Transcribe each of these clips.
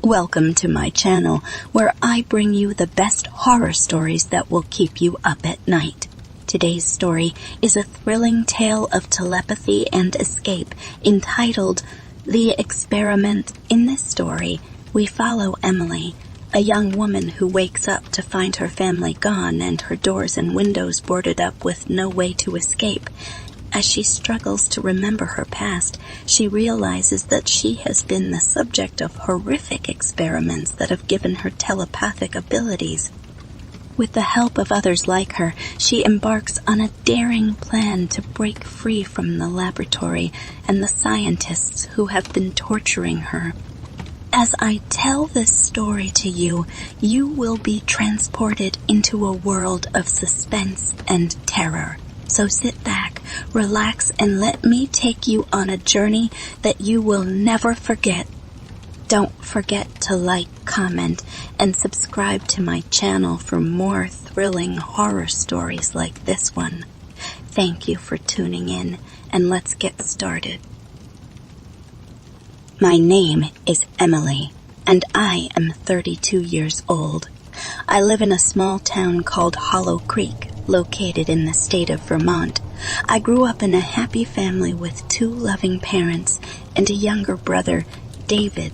Welcome to my channel, where I bring you the best horror stories that will keep you up at night. Today's story is a thrilling tale of telepathy and escape entitled The Experiment. In this story, we follow Emily, a young woman who wakes up to find her family gone and her doors and windows boarded up with no way to escape. As she struggles to remember her past, she realizes that she has been the subject of horrific experiments that have given her telepathic abilities. With the help of others like her, she embarks on a daring plan to break free from the laboratory and the scientists who have been torturing her. As I tell this story to you, you will be transported into a world of suspense and terror. So sit back, relax, and let me take you on a journey that you will never forget. Don't forget to like, comment, and subscribe to my channel for more thrilling horror stories like this one. Thank you for tuning in, and let's get started. My name is Emily, and I am 32 years old. I live in a small town called Hollow Creek, located in the state of Vermont. I grew up in a happy family with 2 loving parents and a younger brother, David.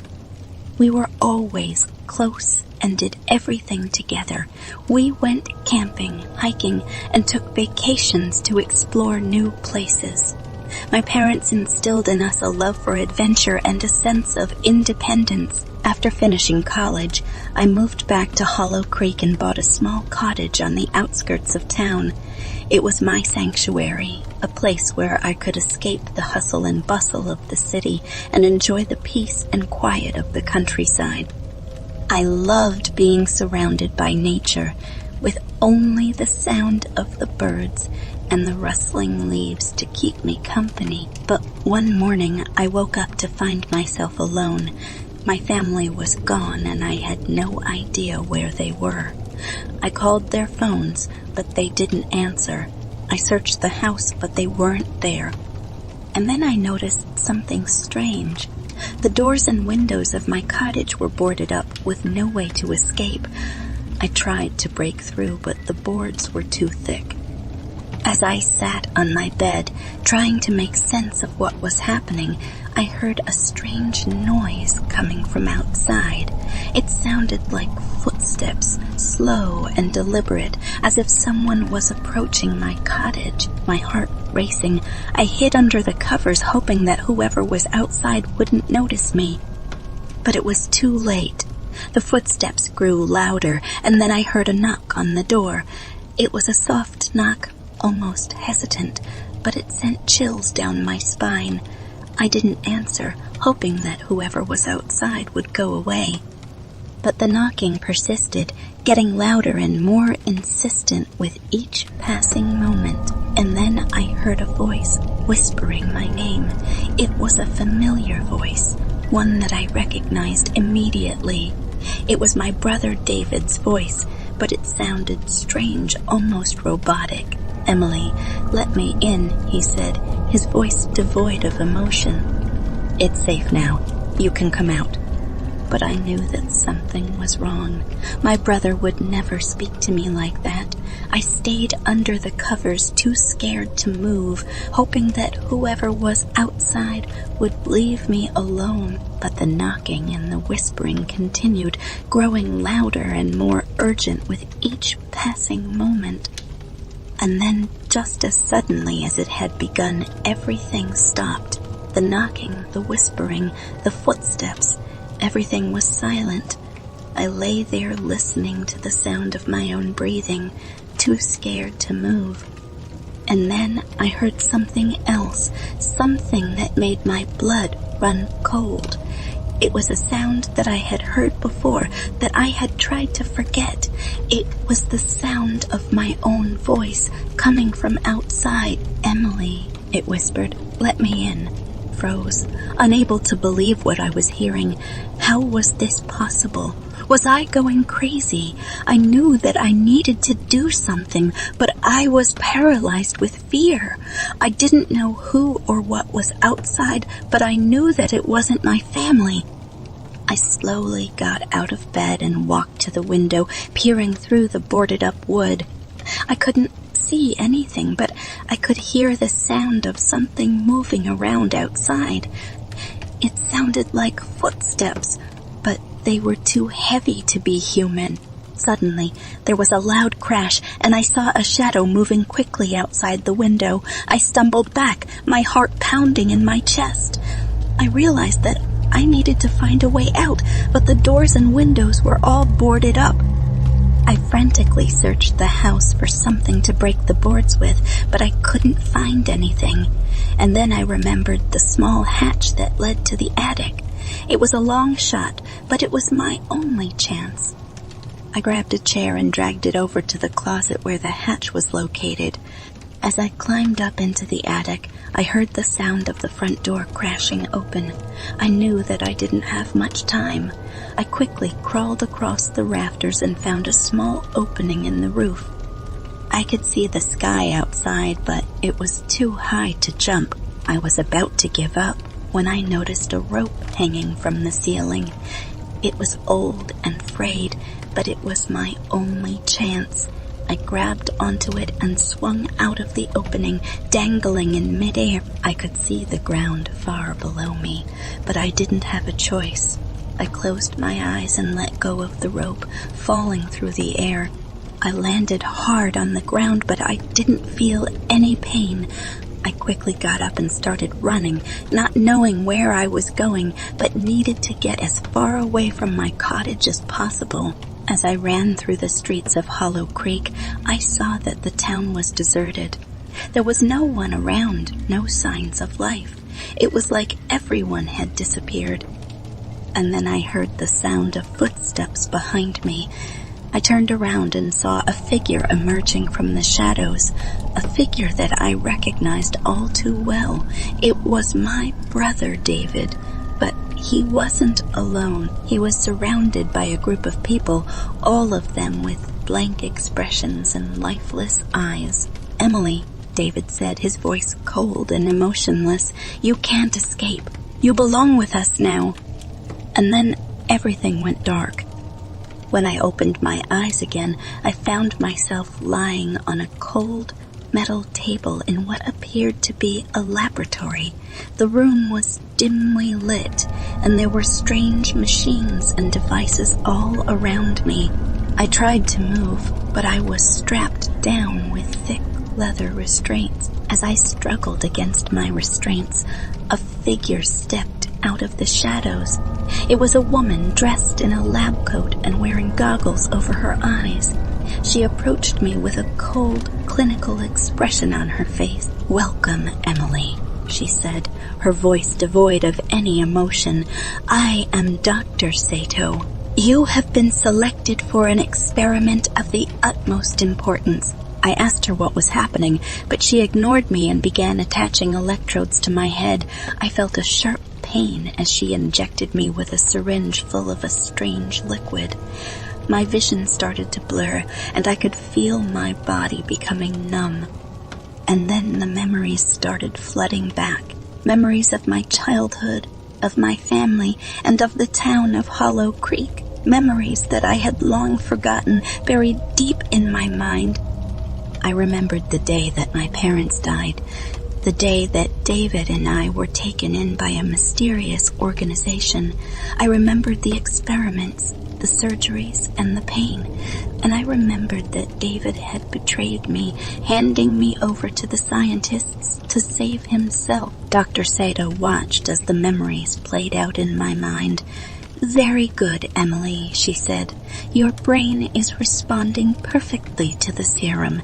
We were always close and did everything together. We went camping, hiking, and took vacations to explore new places. My parents instilled in us a love for adventure and a sense of independence. After finishing college, I moved back to Hollow Creek and bought a small cottage on the outskirts of town. It was my sanctuary, a place where I could escape the hustle and bustle of the city and enjoy the peace and quiet of the countryside. I loved being surrounded by nature, with only the sound of the birds and the rustling leaves to keep me company. But one morning I woke up to find myself alone. My family was gone and I had no idea where they were. I called their phones, but they didn't answer. I searched the house, but they weren't there. And then I noticed something strange. The doors and windows of my cottage were boarded up with no way to escape. I tried to break through, but the boards were too thick. As I sat on my bed, trying to make sense of what was happening, I heard a strange noise coming from outside. It sounded like footsteps, slow and deliberate, as if someone was approaching my cottage. My heart racing, I hid under the covers, hoping that whoever was outside wouldn't notice me. But it was too late. The footsteps grew louder, and then I heard a knock on the door. It was a soft knock, almost hesitant, but it sent chills down my spine. I didn't answer, hoping that whoever was outside would go away. But the knocking persisted, getting louder and more insistent with each passing moment. And then I heard a voice whispering my name. It was a familiar voice, one that I recognized immediately. It was my brother David's voice, but it sounded strange, almost robotic. "Emily, let me in," he said, his voice devoid of emotion. "It's safe now. You can come out." But I knew that something was wrong. My brother would never speak to me like that. I stayed under the covers, too scared to move, hoping that whoever was outside would leave me alone. But the knocking and the whispering continued, growing louder and more urgent with each passing moment. And then, just as suddenly as it had begun, everything stopped. The knocking, the whispering, the footsteps, everything was silent. I lay there listening to the sound of my own breathing, too scared to move. And then I heard something else, something that made my blood run cold. It was a sound that I had heard before, that I had tried to forget. It was the sound of my own voice coming from outside. "Emily," it whispered, "let me in." Froze, unable to believe what I was hearing. How was this possible? Was I going crazy? I knew that I needed to do something, but I was paralyzed with fear. I didn't know who or what was outside, but I knew that it wasn't my family. I slowly got out of bed and walked to the window, peering through the boarded-up wood. I couldn't see anything, but I could hear the sound of something moving around outside. It sounded like footsteps, but they were too heavy to be human. Suddenly, there was a loud crash, and I saw a shadow moving quickly outside the window. I stumbled back, my heart pounding in my chest. I realized that I needed to find a way out, but the doors and windows were all boarded up. I frantically searched the house for something to break the boards with, but I couldn't find anything. And then I remembered the small hatch that led to the attic. It was a long shot, but it was my only chance. I grabbed a chair and dragged it over to the closet where the hatch was located. As I climbed up into the attic, I heard the sound of the front door crashing open. I knew that I didn't have much time. I quickly crawled across the rafters and found a small opening in the roof. I could see the sky outside, but it was too high to jump. I was about to give up when I noticed a rope hanging from the ceiling. It was old and frayed, but it was my only chance. I grabbed onto it and swung out of the opening, dangling in midair. I could see the ground far below me, but I didn't have a choice. I closed my eyes and let go of the rope, falling through the air. I landed hard on the ground, but I didn't feel any pain. I quickly got up and started running, not knowing where I was going, but needed to get as far away from my cottage as possible. As I ran through the streets of Hollow Creek, I saw that the town was deserted. There was no one around, no signs of life. It was like everyone had disappeared. And then I heard the sound of footsteps behind me. I turned around and saw a figure emerging from the shadows, a figure that I recognized all too well. It was my brother David, but he wasn't alone. He was surrounded by a group of people, all of them with blank expressions and lifeless eyes. "Emily," David said, his voice cold and emotionless, "you can't escape. You belong with us now." And then everything went dark. When I opened my eyes again, I found myself lying on a cold metal table in what appeared to be a laboratory. The room was dimly lit, and there were strange machines and devices all around me. I tried to move, but I was strapped down with thick leather restraints. As I struggled against my restraints, a figure stepped out of the shadows. It was a woman dressed in a lab coat and wearing goggles over her eyes. She approached me with a cold, clinical expression on her face. "Welcome, Emily," she said, her voice devoid of any emotion. "I am Dr. Sato. You have been selected for an experiment of the utmost importance." I asked her what was happening, but she ignored me and began attaching electrodes to my head. I felt a sharp pain as she injected me with a syringe full of a strange liquid. My vision started to blur, and I could feel my body becoming numb. And then the memories started flooding back. Memories of my childhood, of my family, and of the town of Hollow Creek. Memories that I had long forgotten, buried deep in my mind. I remembered the day that my parents died, the day that David and I were taken in by a mysterious organization. I remembered the experiments, the surgeries, and the pain. And I remembered that David had betrayed me, handing me over to the scientists to save himself. Dr. Sato watched as the memories played out in my mind. "Very good, Emily," she said. "Your brain is responding perfectly to the serum.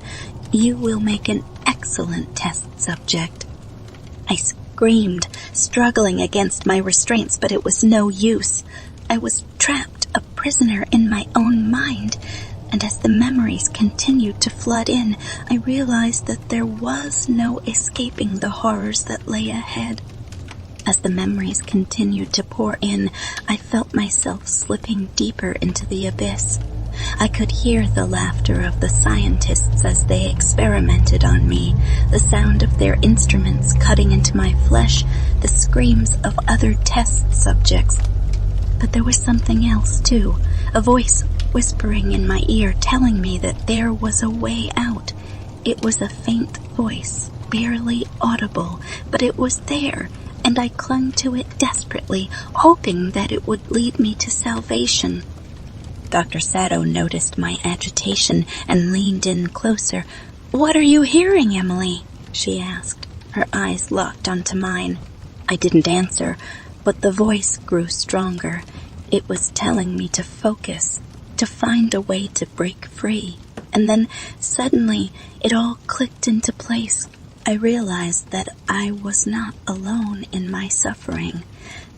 You will make an excellent test subject." I screamed, struggling against my restraints, but it was no use. I was trapped, a prisoner in my own mind. And as the memories continued to flood in, I realized that there was no escaping the horrors that lay ahead. As the memories continued to pour in, I felt myself slipping deeper into the abyss. I could hear the laughter of the scientists as they experimented on me, the sound of their instruments cutting into my flesh, the screams of other test subjects. But there was something else, too. A voice whispering in my ear, telling me that there was a way out. It was a faint voice, barely audible, but it was there, and I clung to it desperately, hoping that it would lead me to salvation. Dr. Sato noticed my agitation and leaned in closer. "What are you hearing, Emily?" she asked. Her eyes locked onto mine. I didn't answer, but the voice grew stronger. It was telling me to focus, to find a way to break free. And then, suddenly, it all clicked into place. I realized that I was not alone in my suffering,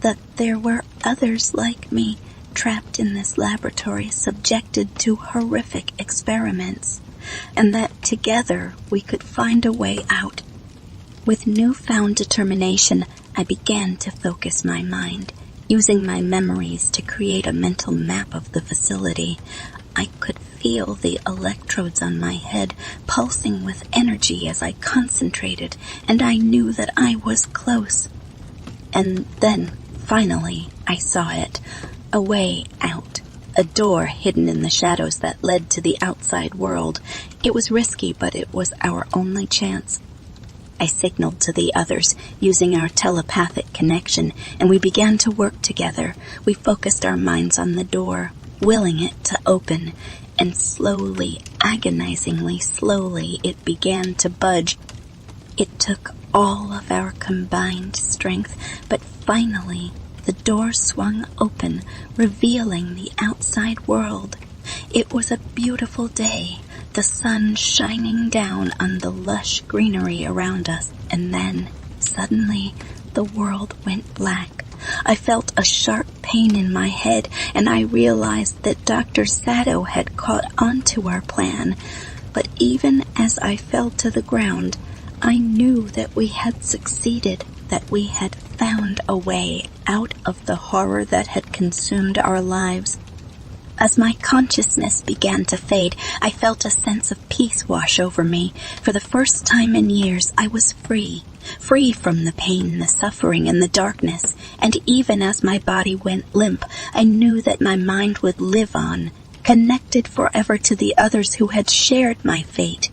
that there were others like me, trapped in this laboratory, subjected to horrific experiments, and that together we could find a way out. With newfound determination, I began to focus my mind, using my memories to create a mental map of the facility. I could feel the electrodes on my head pulsing with energy as I concentrated, and I knew that I was close. And then, finally, I saw it. A way out. A door hidden in the shadows that led to the outside world. It was risky, but it was our only chance. I signaled to the others, using our telepathic connection, and we began to work together. We focused our minds on the door, willing it to open, and slowly, agonizingly slowly, it began to budge. It took all of our combined strength, but finally, the door swung open, revealing the outside world. It was a beautiful day, the sun shining down on the lush greenery around us, and then, suddenly, the world went black. I felt a sharp pain in my head, and I realized that Dr. Sato had caught on to our plan. But even as I fell to the ground, I knew that we had succeeded, that we had found a way out of the horror that had consumed our lives. As my consciousness began to fade, I felt a sense of peace wash over me. For the first time in years, I was free from the pain, the suffering, and the darkness. And even as my body went limp, I knew that my mind would live on, connected forever to the others who had shared my fate.